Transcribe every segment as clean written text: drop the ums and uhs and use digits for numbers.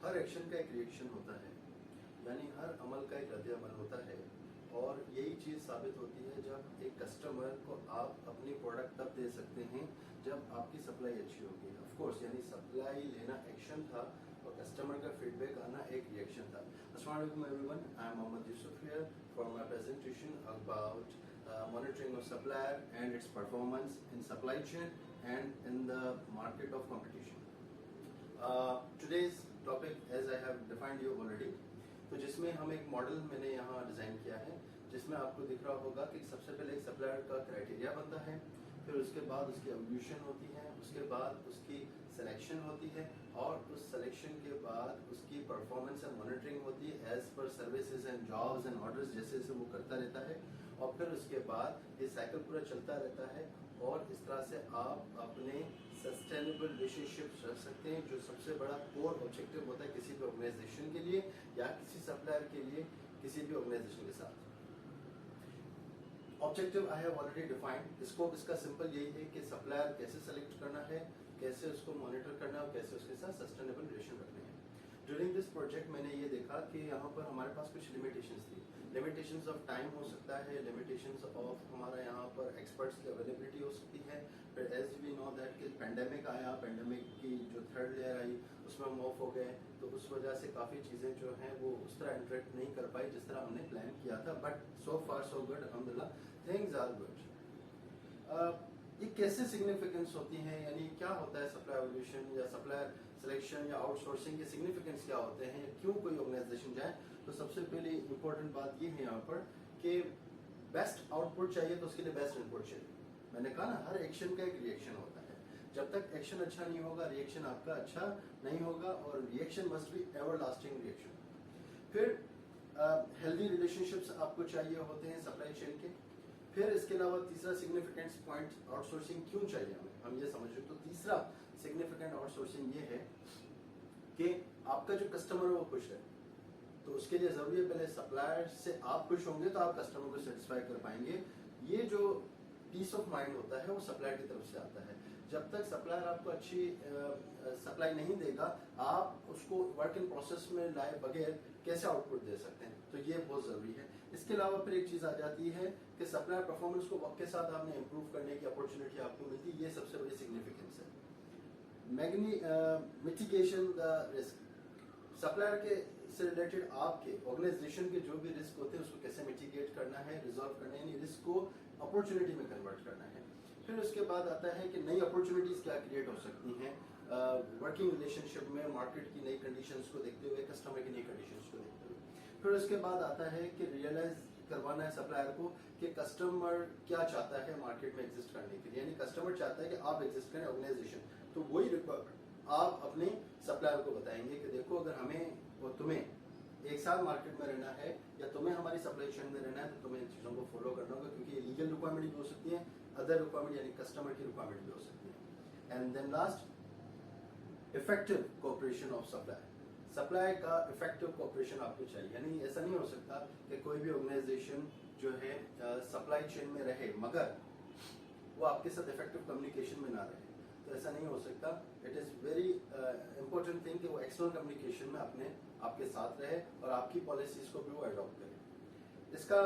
हर action का एक reaction होता है, यानी हर अमल का एक रद्द अमल होता है। और यही चीज़ साबित होती है जब एक कस्टमर को आप अपनी प्रोडक्ट तब दे सकते हैं जब आपकी सप्लाई अच्छी होगी। ऑफ कोर्स यानी सप्लाई लेना एक्शन था और कस्टमर का फीडबैक आना एक रिएक्शन था। अस्सलाम वालेकुम everyone, I am Mohammad Yusuf here for my presentation about monitoring of supplier and its performance in supply chain and in the market of competition. Today's topic, as I have defined you already, तो जिसमें हम एक model मैंने यहाँ design किया है जिसमें आपको दिख रहा होगा कि सबसे पहले एक सप्लायर का क्राइटेरिया बनता है, फिर उसके बाद उसकी एवोल्यूशन होती है, उसके बाद उसकी सिलेक्शन होती है और उस सिलेक्शन के बाद उसकी परफॉर्मेंस एंड मॉनिटरिंग होती है as per services and jobs and orders जैसे जैसे वो करता रहता है। और फिर उसके बाद ये साइकिल पूरा चलता रहता है और इस तरह से आप अपने सस्टेनेबल रिलेशनशिप रख सकते हैं, जो सबसे बड़ा कोर ऑब्जेक्टिव होता है किसी भी ऑर्गेनाइजेशन के लिए या किसी सप्लायर के लिए किसी भी ऑर्गेनाइजेशन के साथ। Objective I have already defined. Scope इसका सिंपल यही है कि सप्लायर कैसे सेलेक्ट करना है, कैसे उसको मॉनिटर करना है और कैसे उसके साथ सस्टेनेबल रिलेशन रखने हैं। ड्यूरिंग दिस प्रोजेक्ट मैंने ये देखा कि यहाँ पर हमारे पास कुछ लिमिटेशंस थी। लिमिटेशंस ऑफ टाइम हो सकता है, लिमिटेशंस ऑफ हमारा यहाँ पर एक्सपर्ट्स की अवेलेबिलिटी हो सकती है। फिर एज वी नो दैट कि पेंडेमिक आया, पेंडेमिक की जो थर्ड लेयर आई उसमें हम ऑफ हो गए, तो उस वजह से काफ़ी चीज़ें जो हैं वो उस तरह इंटरेक्ट नहीं कर पाई जिस तरह हमने प्लान किया था। But so far so good, अल्हम्दुलिल्लाह, थिंग्स आर गुड। ये कैसे सिग्निफिकेंस होती हैं, यानी क्या होता है सप्लाई एवोल्यूशन या सप्लायर सिलेक्शन या आउटसोर्सिंग के सिग्निफिकेंस क्या होते हैं, क्यों कोई ऑर्गेनाइजेशन जाए। तो सबसे पहले इंपॉर्टेंट बात ये है यहाँ पर कि बेस्ट आउटपुट चाहिए तो उसके लिए बेस्ट इनपुट चाहिए। मैंने कहा ना, हर एक्शन का एक रिएक्शन होता है। जब तक एक्शन अच्छा नहीं होगा रिएक्शन आपका अच्छा नहीं होगा और reaction must be ever lasting reaction. फिर हेल्दी रिलेशनशिप्स आपको चाहिए होते हैं सप्लाई चेन के। फिर इसके अलावा तीसरा सिग्निफिकेंट पॉइंट आउटसोर्सिंग क्यों चाहिए हम ये समझ रहे। तो तीसरा सिग्निफिकेंट आउटसोर्सिंग ये है कि आपका जो कस्टमर है वो खुश है, तो उसके लिए जरूरी है पहले सप्लायर से आप खुश होंगे तो आप कस्टमर को सेटिस्फाई कर पाएंगे। ये जो पीस ऑफ माइंड होता है वो सप्लायर की तरफ से आता है। जब तक सप्लायर आपको अच्छी सप्लाई नहीं देगा, आप उसको वर्क इन प्रोसेस में लाए बगैर कैसे आउटपुट दे सकते हैं, तो ये बहुत जरूरी है। इसके अलावा फिर एक चीज आ जाती है कि सप्लायर परफॉर्मेंस को वक्त के साथ आपने इंप्रूव करने की अपॉर्चुनिटी आपको मिलती है, ये सबसे बड़ी सिग्निफिकेंस है। मिटिगेशन द रिस्क, सप्लायर के से रिलेटेड आपके ऑर्गेनाइजेशन के जो भी रिस्क होते हैं उसको कैसे मिटिगेट करना है, रिजॉल्व करना है, यानी रिस्क को अपॉर्चुनिटी में कन्वर्ट करना है। फिर उसके बाद आता है कि नई अपॉर्चुनिटीज क्या क्रिएट हो सकती हैं वर्किंग रिलेशनशिप में, मार्केट की नई कंडीशंस को देखते हुए, कस्टमर की नई कंडीशंस को देखते हुए। फिर उसके बाद आता है कि रियलाइज करवाना है सप्लायर को कि कस्टमर क्या चाहता है मार्केट में एग्जिस्ट करने के लिए, यानी कस्टमर चाहता है कि आप एग्जिस्ट करें ऑर्गेनाइजेशन, तो वही आप अपने सप्लायर को बताएंगे कि देखो अगर हमें और तुम्हें एक साथ मार्केट में रहना है या तुम्हें हमारी सप्लाई चेन में रहना है तो तुम्हें इन चीजों को फॉलो करना होगा, क्योंकि ये लीगल रिक्वायरमेंट भी हो सकती है, अदर रिक्वायरमेंट यानी कस्टमर की रिक्वायरमेंट भी हो सकती है। And then last, effective cooperation of supply. Supply का इफेक्टिव कोऑपरेशन आपको चाहिए, यानी ऐसा नहीं हो सकता कि कोई भी ऑर्गेनाइजेशन जो है सप्लाई चेन में रहे मगर वो आपके साथ इफेक्टिव कम्युनिकेशन में ना रहे, तो ऐसा नहीं हो सकता। It is very important thing कि वो एक्सटर्नल कम्युनिकेशन में अपने आपके साथ रहे और आपकी पॉलिसीज को भी वो अडॉप्ट करे। इसका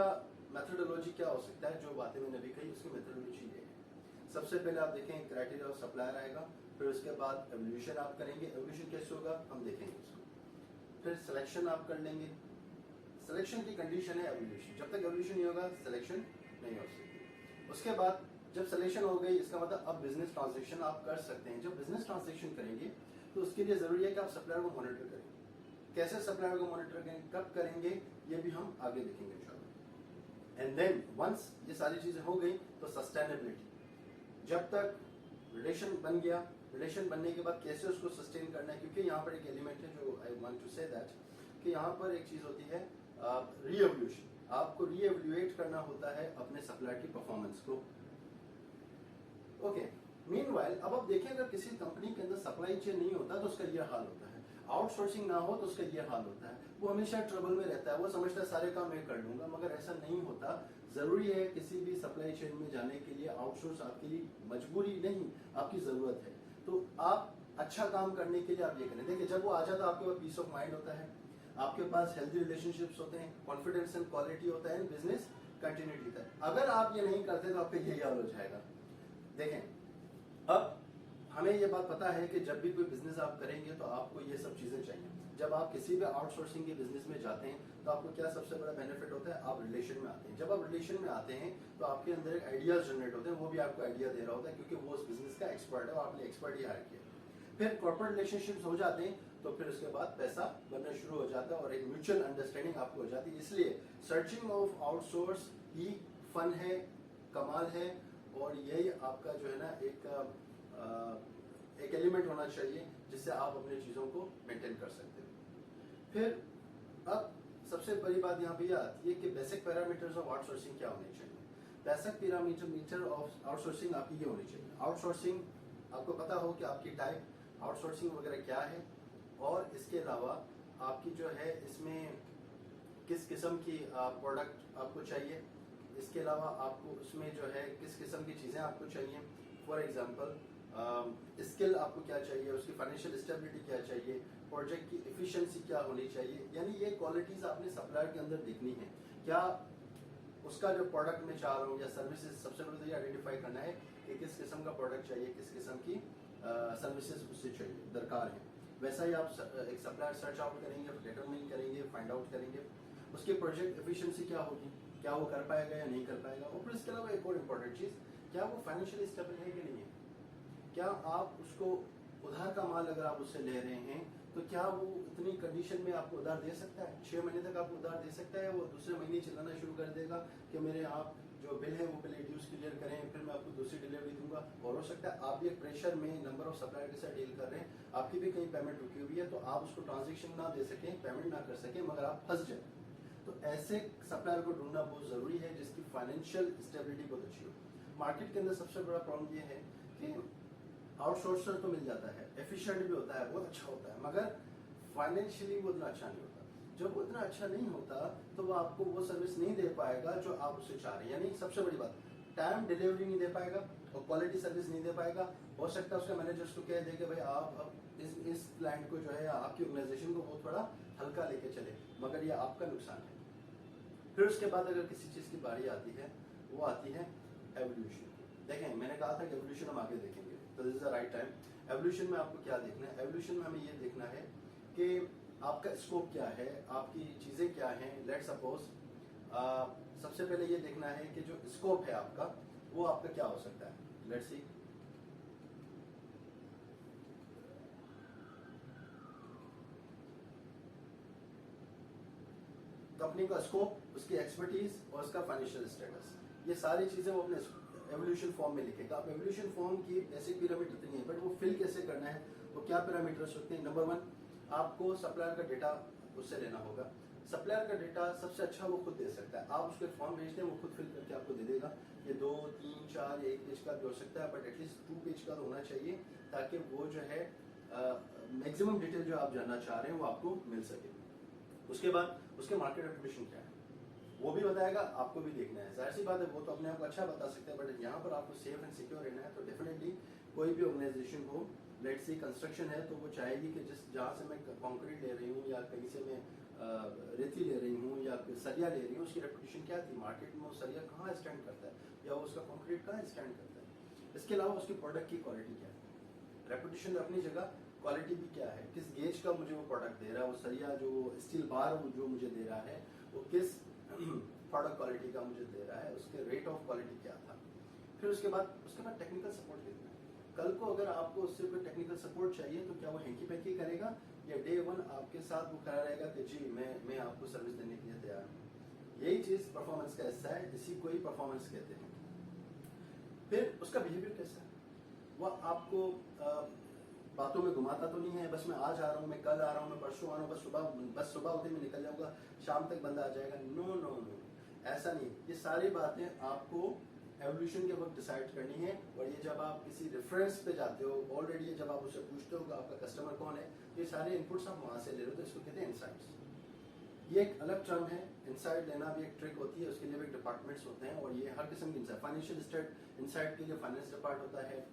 मेथोडोलॉजी क्या हो सकता है, जो बातें मैंने अभी कही उसकी मेथोडोलॉजी ये है। सबसे पहले आप देखें क्राइटेरिया ऑफ सप्लायर आएगा, फिर उसके बाद एवोल्यूशन आप करेंगे। एवोल्यूशन कैसे होगा हम देखेंगे उसको। फिर सिलेक्शन आप कर लेंगे, सिलेक्शन की कंडीशन है एवोल्यूशन, जब तक एवोल्यूशन नहीं होगा सिलेक्शन नहीं हो सकती। उसके बाद जब सिलेक्शन हो गई इसका मतलब अब बिजनेस ट्रांजेक्शन आप कर सकते हैं। जब बिजनेस ट्रांजेक्शन करेंगे तो उसके लिए जरूरी है कि आप सप्लायर को मॉनिटर करें। कैसे सप्लायर को मॉनिटर करें, कब करेंगे, ये भी हम आगे देखेंगे इंशाल्लाह। एंड देन वंस ये सारी चीजें हो गई तो सस्टेनेबिलिटी, जब तक रिलेशन बन गया, रिलेशन बनने के बाद कैसे उसको सस्टेन करना है, क्योंकि यहाँ पर एक एलिमेंट है जो I want to say that कि यहाँ पर एक चीज होती है रीएवल्यूशन। आपको रीएवल्यूएट करना होता है अपने सप्लायर की परफॉर्मेंस को। ओके, मीनवाइल अब आप देखें अगर किसी कंपनी के अंदर सप्लाई चेन नहीं होता तो उसका यह हाल होता है, आउटसोर्सिंग ना हो तो उसका यह हाल होता है। वो हमेशा ट्रबल में रहता है, वो समझता है सारे काम मैं कर लूंगा, मगर ऐसा नहीं होता। जरूरी है किसी भी सप्लाई चेन में जाने के लिए आउटसोर्स आपके लिए मजबूरी नहीं, आपकी जरूरत है। तो आप अच्छा काम करने के लिए आप ये करें। देखिए जब वो आ जाता है आपके पास पीस ऑफ माइंड होता है, आपके पास हेल्दी रिलेशनशिप्स होते हैं, कॉन्फिडेंस एंड क्वालिटी होता है, बिजनेस कंटिन्यूटी होता है। अगर आप ये नहीं करते तो आपका यही हाल हो जाएगा। देखें अब हमें ये बात पता है कि जब भी कोई बिजनेस आप करेंगे तो आपको ये सब चीजें चाहिए। जब आप किसी भी आउटसोर्सिंग के बिजनेस में जाते हैं तो आपको क्या सबसे बड़ा बेनिफिट होता है, आप रिलेशन में आते हैं। जब आप रिलेशन में आते हैं तो आपके अंदर एक आइडियाज जनरेट होते हैं, वो भी आपको आइडिया दे रहा होता है क्योंकि वो उस बिजनेस का एक्सपर्ट है और आपने एक्सपर्ट ही हायर किया। फिर कॉर्पोरेट रिलेशनशिप्स हो जाते हैं तो फिर उसके बाद पैसा बनना शुरू हो जाता है और एक म्यूचुअल अंडरस्टैंडिंग आपको हो जाती है। इसलिए सर्चिंग ऑफ आउटसोर्स ही फन है, कमाल है, और यही आपका जो है ना एक एलिमेंट होना चाहिए जिससे आप अपनी चीजों को मेंटेन कर सकते हैं। फिर अब सबसे बड़ी बात यहाँ पे यह आती है कि बेसिक पैरामीटर्स ऑफ आउटसोर्सिंग क्या होने चाहिए। बेसिक पैरामीटर ऑफ आउटसोर्सिंग आपकी ये होनी चाहिए। आउटसोर्सिंग आपको पता हो कि आपकी टाइप आउटसोर्सिंग वगैरह क्या है, और इसके अलावा आपकी जो है इसमें किस किस्म की प्रोडक्ट आपको चाहिए, इसके अलावा आपको उसमें जो है किस किस्म की चीज़ें आपको चाहिए। फॉर एग्जांपल स्किल आपको क्या चाहिए, उसकी फाइनेंशियल स्टेबिलिटी क्या चाहिए, प्रोजेक्ट की एफिशिएंसी क्या होनी चाहिए। यानी ये क्वालिटीज आपने सप्लायर के अंदर देखनी है। क्या उसका जो प्रोडक्ट में चाह रहा हूँ या सर्विसेज, सबसे पहले तो ये आइडेंटिफाई करना है कि किस किस्म का प्रोडक्ट चाहिए, किस किस्म की सर्विसेज उससे चाहिए, दरकार है। वैसा ही आप एक सप्लायर सर्च आउट करेंगे, डिटरमाइन करेंगे, फाइंड आउट करेंगे उसकी प्रोजेक्ट एफिशिएंसी क्या होगी, क्या वो कर पाएगा या नहीं कर पाएगा। और फिर इसके अलावा एक और इम्पोर्टेंट चीज, क्या वो फाइनेंशियली स्टेबल है कि नहीं है। क्या आप उसको उधार का माल अगर आप उससे ले रहे हैं तो क्या वो इतनी कंडीशन में आपको उधार दे सकता है, 6 महीने तक आपको उधार दे सकता है। वो दूसरे महीने चलाना शुरू कर देगा कि मेरे आप जो बिल है वो पहले ड्यूज क्लियर करें, फिर मैं आपको दूसरी डिलीवरी दूंगा। और हो सकता है आप भी एक प्रेशर में नंबर ऑफ सप्लायर के साथ डील कर रहे हैं, आपकी भी कहीं पेमेंट रुकी हुई है, तो आप उसको ट्रांजेक्शन ना दे सकें, पेमेंट ना कर सकें, मगर आप फंस जाए। तो ऐसे सप्लायर को ढूंढना बहुत जरूरी है जिसकी फाइनेंशियल स्टेबिलिटी बहुत अच्छी हो। मार्केट के अंदर सबसे बड़ा प्रॉब्लम ये है कि आउटसोर्सर तो मिल जाता है, एफिशिएंट भी होता है, बहुत अच्छा होता है, मगर फाइनेंशियली वो उतना अच्छा नहीं होता। जब वो इतना अच्छा नहीं होता तो वो आपको वो सर्विस नहीं दे पाएगा जो आप उससे चाह रहे हैं। यानी सबसे बड़ी बात, टाइम डिलीवरी नहीं दे पाएगा और क्वालिटी सर्विस नहीं दे पाएगा। हो सकता है उसके मैनेजर उसको कह दे कि भाई आप अब इस क्लाइंट को जो है आपकी ऑर्गेनाइजेशन को बहुत बड़ा हल्का लेके चले, मगर ये आपका नुकसान है। फिर उसके बाद अगर किसी चीज की बारी आती है, वो आती है एवोल्यूशन। देखें मैंने कहा था कि एवोल्यूशन हम आगे देखेंगे, तो this is the right time. Evolution में आपको क्या देखना है, एवोल्यूशन में हमें ये देखना है कि आपका स्कोप क्या है, आपकी चीजें क्या हैं। लेट्स सपोज सबसे पहले ये देखना है कि जो स्कोप है आपका वो आपका क्या हो सकता है। लेट्स सी, कंपनी का स्कोप, उसकी एक्सपर्टीज और उसका फाइनेंशियल स्टेटस, ये सारी चीजें वो अपने एवोल्यूशन फॉर्म में लिखेगा। अब एवोल्यूशन फॉर्म की बेसिक पिरामिड इतनी है, बट वो फिल कैसे करना है, तो क्या पैरामीटर्स होते हैं। नंबर 1, आपको सप्लायर का डेटा उससे लेना होगा। सप्लायर का डेटा सबसे अच्छा वो खुद दे सकता है। आप उसको फॉर्म भेजते हैं, वो खुद फिल करके आपको दे देगा। ये 2, 3, 4 1 पेज का भी हो सकता है, बट एटलीस्ट 2 पेज का तो होना चाहिए ताकि वो जो है मैक्सिमम डिटेल जो आप जानना चाह रहे हैं वो आपको मिल सके। उसके बाद उसके मार्केट रेपुटेशन क्या है वो भी बताएगा, आपको भी देखना है। जाहिर सी बात है वो तो अपने आप को अच्छा बता सकते हैं, बट यहाँ पर आपको सेफ एंड सिक्योर रहना है। तो डेफिनेटली कोई भी ऑर्गेनाइजेशन हो, लेट्स सी कंस्ट्रक्शन है, तो वो चाहेगी कि जिस जहाँ से मैं कंक्रीट ले रही हूँ या कहीं से मैं रेती ले रही हूँ या सरिया ले रही हूँ, उसकी रेपुटेशन क्या थी मार्केट में, वो सरिया कहाँ स्टैंड करता है या उसका कंक्रीट कहाँ स्टैंड करता है। इसके अलावा उसकी प्रोडक्ट की क्वालिटी क्या है। रेपुटेशन अपनी जगह, क्वालिटी भी क्या है, किस गेज का मुझे वो प्रोडक्ट दे रहा है, वो सरिया जो स्टील बार जो मुझे दे रहा है वो किस प्रोडक्ट क्वालिटी का मुझे दे रहा है, उसके रेट ऑफ क्वालिटी क्या था। फिर उसके बाद टेक्निकल सपोर्ट देना है। कल को अगर आपको उससे कोई टेक्निकल सपोर्ट चाहिए तो क्या वो हैंकी पैंकी करेगा या डे 1 आपके साथ वो खड़ा रहेगा कि जी मैं आपको सर्विस देने के लिए तैयार हूँ। यही चीज परफॉर्मेंस का हिस्सा है, इसी को ही परफॉर्मेंस कहते हैं। फिर उसका बिहेवियर कैसा है, वह आपको बातों में घुमाता तो नहीं है, बस मैं आज आ रहा हूँ, मैं कल आ रहा हूँ, मैं परसों आ रहा हूँ, बस सुबह होते मैं निकल जाऊंगा, शाम तक बंदा आ जाएगा। नो नो नो, ऐसा नहीं। ये सारी बातें आपको एवोल्यूशन के वक्त डिसाइड करनी है। और ये जब आप किसी रेफरेंस पे जाते हो, ऑलरेडी जब आप उससे पूछते हो कि आपका कस्टमर कौन है, ये सारे इनपुट्स आप वहां से ले रहे हो, तो इसको कहते हैं इनसाइट्स। ये एक अलग टर्म है, इनसाइट लेना भी एक ट्रिक होती है, उसके लिए भी डिपार्टमेंट्स होते हैं और ये हर किस्म की इनसाइट, फाइनेंशियल स्टेट इनसाइट के लिए फाइनेंस डिपार्ट होता है,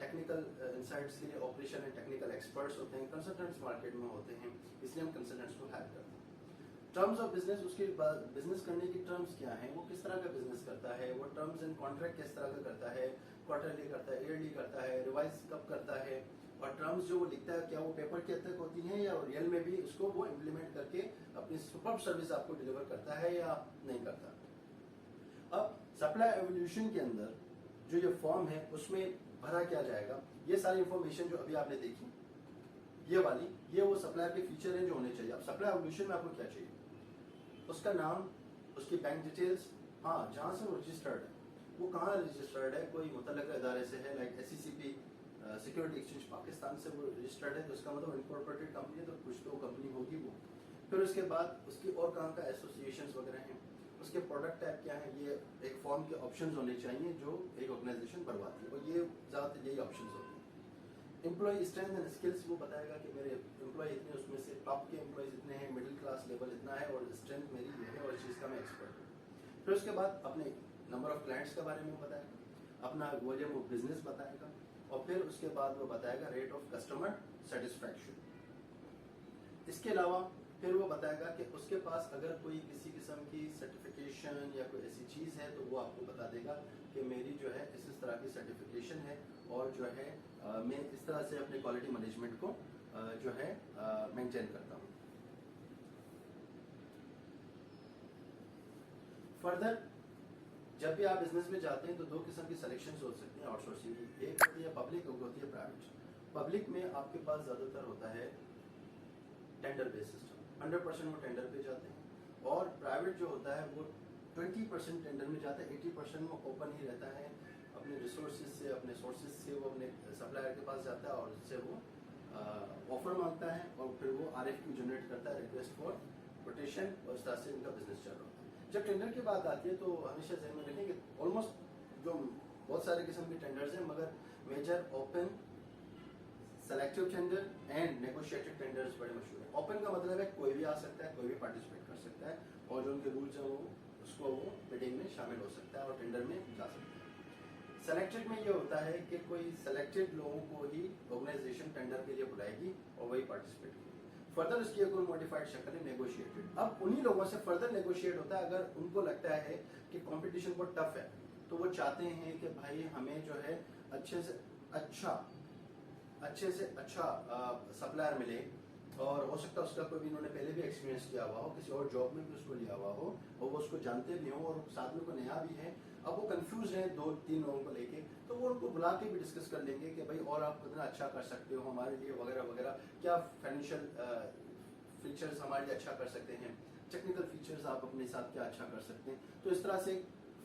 टेक्निकल इनसाइट्स के लिए ऑपरेशन एंड टेक्निकल एक्सपर्ट्स होते हैं, कंसल्टेंट्स मार्केट में होते हैं, इसलिए हम कंसल्टेंट्स को हायर करते हैं। टर्म्स ऑफ बिजनेस, उसके बाद बिजनेस करने की टर्म्स क्या हैं, वो किस तरह का बिजनेस करता है, वो टर्म्स एंड कॉन्ट्रैक्ट किस तरह का करता है, क्वार्टरली करता है, ईयरली करता है, रिवाइज कब करता है, और टर्म्स जो वो लिखता है क्या वो पेपर के तक होती हैं या रियल में भी उसको वो इम्प्लीमेंट करके अपनी सुपर सर्विस आपको डिलीवर करता है या नहीं करता। अब सप्लाई एवोल्यूशन के अंदर जो ये फॉर्म है उसमें भरा क्या जाएगा, ये सारी इंफॉर्मेशन जो अभी आपने देखी, ये वाली, ये वो सप्लायर के फीचर हैं जो होने चाहिए। अब सप्लाई एवोल्यूशन में आपको क्या चाहिए, उसका नाम, उसकी बैंक डिटेल्स, हाँ जहाँ से वो रजिस्टर्ड है वो कहाँ रजिस्टर्ड है, कोई मुतल्लिका इदारे से है, like SECP security exchange Pakistan से वो रजिस्टर्ड है, तो उसका मतलब इनकॉर्पोरेटेड कंपनी है, तो कुछ तो कंपनी होगी वो। फिर उसके बाद उसकी और कहाँ का एसोसिएशंस वगैरह हैं, उसके प्रोडक्ट टाइप क्या है, ये एक फॉर्म के ऑप्शंस होने चाहिए जो एक ऑर्गेनाइजेशन भरवाती है, और ये ज़्यादातर यही ऑप्शंस होते हैं। एम्प्लॉय स्ट्रेंथ एंड स्किल्स, वो बताएगा कि मेरे एम्प्लॉय इतने, उसमें से टॉप के एम्प्लॉयज इतने हैं, मिडिल क्लास लेवल इतना है, और स्ट्रेंथ मेरी ये है, और इस चीज़ का मैं एक्सपर्ट हूँ। फिर उसके बाद अपने नंबर ऑफ क्लाइंट्स के बारे में बताएगा, अपना वॉल्यूम ऑफ बिजनेस बताएगा, और फिर उसके बाद वो बताएगा रेट ऑफ कस्टमर सेटिस्फैक्शन। इसके अलावा फिर वो बताएगा कि उसके पास अगर कोई किसी किस्म की सर्टिफिकेशन या कोई ऐसी चीज़ है तो वो आपको बता देगा कि मेरी जो है इस तरह की सर्टिफिकेशन है, और जो है मैं इस तरह से अपने क्वालिटी मैनेजमेंट को जो है मेंटेन करता हूँ। फर्दर जब भी आप बिजनेस में जाते हैं तो दो किस्म की सिलेक्शंस हो सकती हैं आउटसोर्सिंग की, एक होती है पब्लिक, एक होती है प्राइवेट। पब्लिक में आपके पास ज़्यादातर होता है टेंडर बेस्ड सिस्टम, 100% वो टेंडर पे जाते हैं, और प्राइवेट जो होता है वो 20% टेंडर में जाता है, 80% वो ओपन ही रहता है, अपने रिसोर्सेज से, अपने सोर्सेज से वो अपने सप्लायर के पास जाता है, और उससे वो ऑफर मांगता है, और फिर वो RFQ जनरेट करता है, रिक्वेस्ट फॉर कोटेशन, और इस तरह से इनका बिजनेस चल रहा होता है। जब टेंडर की बात आती है तो हमेशा ध्यान में रखें कि ऑलमोस्ट जो बहुत सारे किस्म के टेंडर्स हैं, मगर major open, selective tender and negotiated tenders बड़े मशहूर हैं। ओपन का मतलब है कोई भी आ सकता है, कोई भी पार्टिसिपेट कर सकता है, और जो उनके रूल्स हैं वो उसको वो बिडिंग में शामिल हो सकता है और टेंडर में जा सकता है। सेलेक्टेड में ये होता है कि कोई सेलेक्टेड लोगों को ही ऑर्गेनाइजेशन टेंडर के लिए बुलाएगी और वही पार्टिसिपेट करेगी। फर्दर उसकी एक और मॉडिफाइड शक्ल है नेगोशिएटेड। अब उन्हीं लोगों से फर्दर नेगोशिएट होता है अगर उनको लगता है कि कंपटीशन बहुत टफ है, तो वो चाहते हैं कि भाई हमें जो है अच्छे से अच्छा सप्लायर मिले, और हो सकता है उसका कोई भी इन्होंने पहले भी एक्सपीरियंस किया हुआ हो, किसी और जॉब में भी उसको लिया हुआ हो, और वो उसको जानते भी हो, और साथ में कोई नया भी है। अब वो कंफ्यूज है 2-3 लोगों को लेके, तो वो उनको बुला के भी डिस्कस कर लेंगे कि भाई और आप कितना अच्छा कर सकते हो हमारे लिए, वगैरह वगैरह, क्या फाइनेंशियल फीचर्स हमारे लिए अच्छा कर सकते हैं, टेक्निकल फीचर्स आप अपने साथ क्या अच्छा कर सकते हैं। तो इस तरह से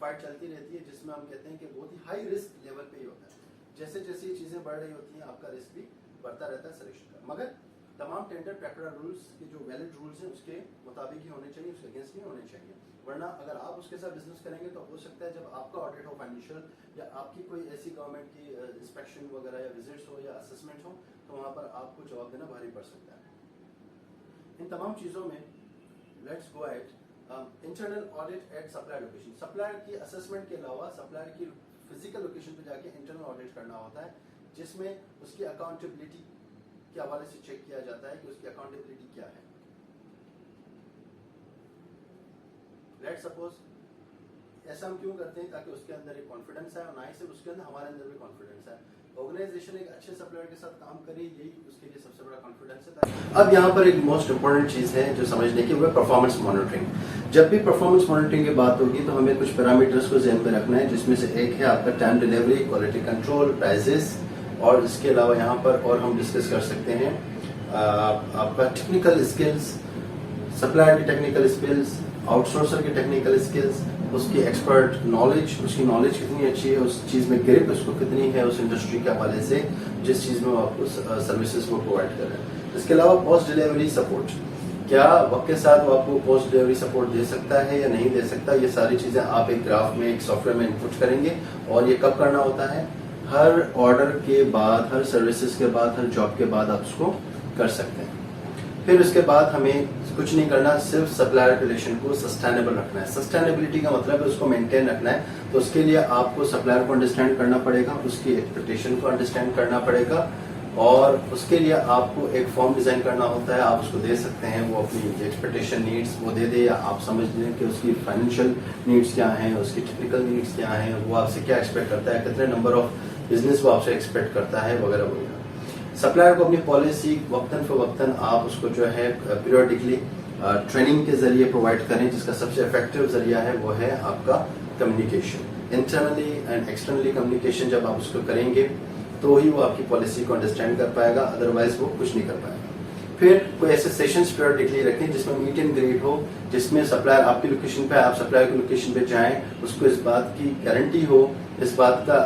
फाइट चलती रहती है, जिसमें हम कहते हैं कि बहुत ही हाई रिस्क लेवल पे ही होता है। जैसे जैसे ये चीज़ें बढ़ रही होती हैं आपका रिस्क भी बढ़ता रहता है सिलेक्शन का, मगर तमाम टेंडर प्रैक्टिकल रूल्स के जो वैलिड रूल्स हैं उसके मुताबिक ही होने चाहिए, उसके अगेंस्ट नहीं होने चाहिए। वरना अगर आप उसके साथ बिजनेस करेंगे तो हो सकता है जब आपका ऑडिट हो फाइनेंशियल, या आपकी कोई ऐसी गवर्नमेंट की इंस्पेक्शन वगैरह या विजिट्स हो या असेसमेंट हो, तो वहाँ पर आपको जवाब देना भारी पड़ सकता है। इन तमाम चीज़ों में let's go at internal audit at supplier location. Supplier की असेसमेंट के अलावा सप्लायर की फिजिकल लोकेशन पे जाके इंटरनल ऑडिट करना होता है, जिसमें उसकी अकाउंटेबिलिटी के हवाले से चेक किया जाता है कि उसकी अकाउंटेबिलिटी क्या है। लेट्स सपोज ऐसा हम क्यों करते हैं, ताकि उसके अंदर एक कॉन्फिडेंस है, और ना ही सिर्फ उसके अंदर, हमारे अंदर भी कॉन्फिडेंस है। ऑर्गेनाइजेशन एक अच्छे सप्लायर के साथ काम करे, यही उसके लिए सबसे बड़ा कॉन्फिडेंस है। अब यहाँ पर एक मोस्ट इंपॉर्टेंट चीज है जो समझने की, वो है परफॉर्मेंस मॉनिटरिंग। जब भी परफॉर्मेंस मॉनिटरिंग की बात होगी तो हमें कुछ पैरामीटर्स को ध्यान में रखना है, जिसमें से एक है आपका time delivery, quality control, prices, और इसके अलावा यहाँ पर और हम डिस्कस कर सकते हैं आपका टेक्निकल स्किल्स, सप्लायर की टेक्निकल स्किल्स, आउटसोर्सर की टेक्निकल स्किल्स, उसकी एक्सपर्ट नॉलेज, उसकी नॉलेज कितनी अच्छी है, उस चीज़ में ग्रिप उसको कितनी है उस इंडस्ट्री के हवाले से जिस चीज़ में वो आपको सर्विसेज को प्रोवाइड कर रहे हैं। इसके अलावा पोस्ट डिलीवरी सपोर्ट, क्या वक्त के साथ वो आपको पोस्ट डिलीवरी सपोर्ट दे सकता है या नहीं दे सकता, ये सारी चीज़ें आप एक ग्राफ में, एक सॉफ्टवेयर में इनपुट करेंगे। और ये कब करना होता है, हर ऑर्डर के बाद, हर सर्विसेज के बाद, हर जॉब के बाद आप उसको कर सकते हैं। फिर उसके बाद हमें कुछ नहीं करना, सिर्फ सप्लायर रिलेशन को सस्टेनेबल रखना है। सस्टेनेबिलिटी का मतलब है उसको मेंटेन रखना है। तो उसके लिए आपको सप्लायर को अंडरस्टैंड करना पड़ेगा, उसकी एक्सपेक्टेशन को अंडरस्टैंड करना पड़ेगा, और उसके लिए आपको एक फॉर्म डिजाइन करना होता है। आप उसको दे सकते हैं, वो अपनी एक्सपेक्टेशन नीड्स वो दे दे, या आप समझ लें कि उसकी फाइनेंशियल नीड्स क्या हैं, उसकी टेक्निकल नीड्स क्या हैं, वो आपसे क्या एक्सपेक्ट करता है, कितने नंबर ऑफ बिजनेस वो आपसे एक्सपेक्ट करता है, वगैरह वगैरह। सप्लायर को अपनी पॉलिसी वक्तन फवक्तन आप उसको जो है पीरियडिकली ट्रेनिंग के जरिए प्रोवाइड करें, जिसका सबसे इफेक्टिव जरिया है वो है आपका communication. Internally and externally communication जब आप उसको करेंगे तो ही वो आपकी पॉलिसी को अंडरस्टैंड कर पाएगा, अदरवाइज वो कुछ नहीं कर पाएगा। फिर कोई ऐसे सेशंस पीरियडिकली रखें जिसमें मीट एंड ग्रीट हो, जिसमें सप्लायर आपकी लोकेशन पे, आप सप्लायर की लोकेशन पे जाएं, उसको इस बात की गारंटी हो, इस बात का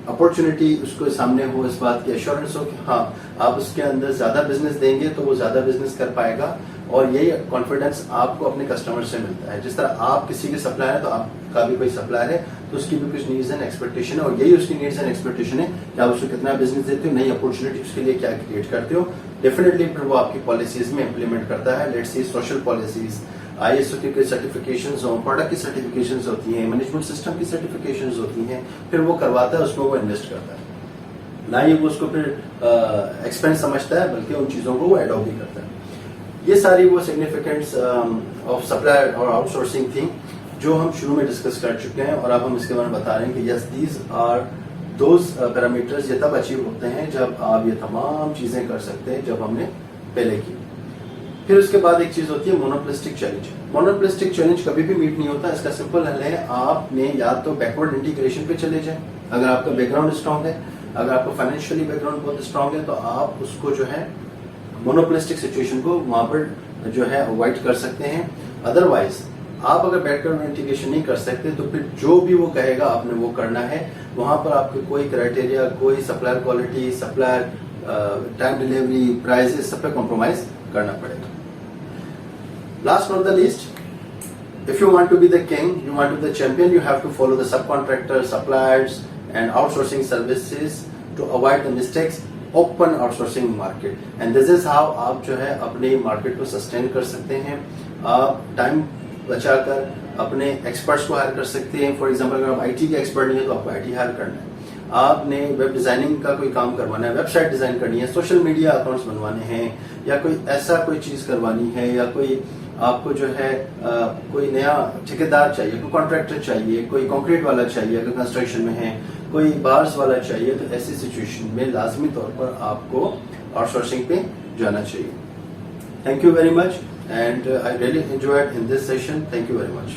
अपॉर्चुनिटी उसको सामने हो, इस बात की एश्योरेंस हो कि हाँ आप उसके अंदर ज्यादा बिजनेस देंगे तो वो ज्यादा बिजनेस कर पाएगा, और यही कॉन्फिडेंस आपको अपने कस्टमर से मिलता है। जिस तरह आप किसी के सप्लायर है तो आपका भी कोई सप्लायर है तो उसकी भी कुछ नीड्स एंड एक्सपेक्टेशन है, और यही उसकी नीड्स एंड एक्सपेक्टेशन है कि आप उसको कितना बिजनेस देते हो, नई अपॉर्चुनिटी उसके लिए क्या क्रिएट करते हो। डेफिनेटली फिर वो आपकी पॉलिसीज में इम्प्लीमेंट करता है। Let's see social policies, ISO की सर्टिफिकेशंस हो, प्रोडक्ट की सर्टिफिकेशंस होती हैं, मैनेजमेंट सिस्टम की सर्टिफिकेशंस होती हैं, फिर वो करवाता है, उसमें वो इन्वेस्ट करता है, ना ही वो उसको फिर एक्सपेंस समझता है, बल्कि उन चीजों को वो एडॉप्ट भी करता है। ये सारी वो सिग्निफिकेंस ऑफ सप्लायर और आउटसोर्सिंग थी जो हम शुरू में डिस्कस कर चुके हैं, और अब हम इसके बारे में बता रहे हैं कि yes these are those parameters, ये तब अचीव होते हैं जब आप ये तमाम चीजें कर सकते हैं जब हमने पहले की। फिर उसके बाद एक चीज होती है मोनोपोलिस्टिक चैलेंज। मोनोपोलिस्टिक चैलेंज कभी भी मीट नहीं होता। इसका सिंपल हल है, आपने या तो बैकवर्ड इंटीग्रेशन पे चले जाएं, अगर आपका बैकग्राउंड स्ट्रांग है, अगर आपका फाइनेंशियली बैकग्राउंड बहुत स्ट्रांग है तो आप उसको जो है मोनोपोलिस्टिक सिचुएशन को वहां पर जो है अवॉइड कर सकते हैं। अदरवाइज आप अगर बैकग्राउंड इंटीग्रेशन नहीं कर सकते तो फिर जो भी वो कहेगा आपने वो करना है। वहां पर आपको कोई क्राइटेरिया, कोई supplier quality, supplier time delivery, prices, सब पे कॉम्प्रोमाइज करना पड़ेगा। Last not the least, if you want to be the king, you want to be the champion, you have to follow the subcontractors, suppliers and outsourcing services to avoid the mistakes, open outsourcing market, and this is how आप जो है अपने market को sustain कर सकते हैं। आप time बचाकर अपने एक्सपर्ट्स को हायर कर सकते हैं। फॉर एग्जांपल अगर आप IT के एक्सपर्ट नहीं है तो आपको IT हायर करना है, आपने वेब डिजाइनिंग का कोई काम करवाना है, वेबसाइट डिजाइन करनी है, सोशल मीडिया अकाउंट्स बनवाने हैं, या कोई ऐसा कोई चीज करवानी है, या कोई आपको जो है कोई नया ठेकेदार चाहिए, कोई कॉन्ट्रैक्टर चाहिए, कोई कंक्रीट वाला चाहिए अगर कंस्ट्रक्शन में है, कोई बार्स वाला चाहिए, तो ऐसी सिचुएशन में लाजमी तौर पर आपको आउटसोर्सिंग पे जाना चाहिए। Thank you very much, and I really enjoyed in this session. Thank you very much.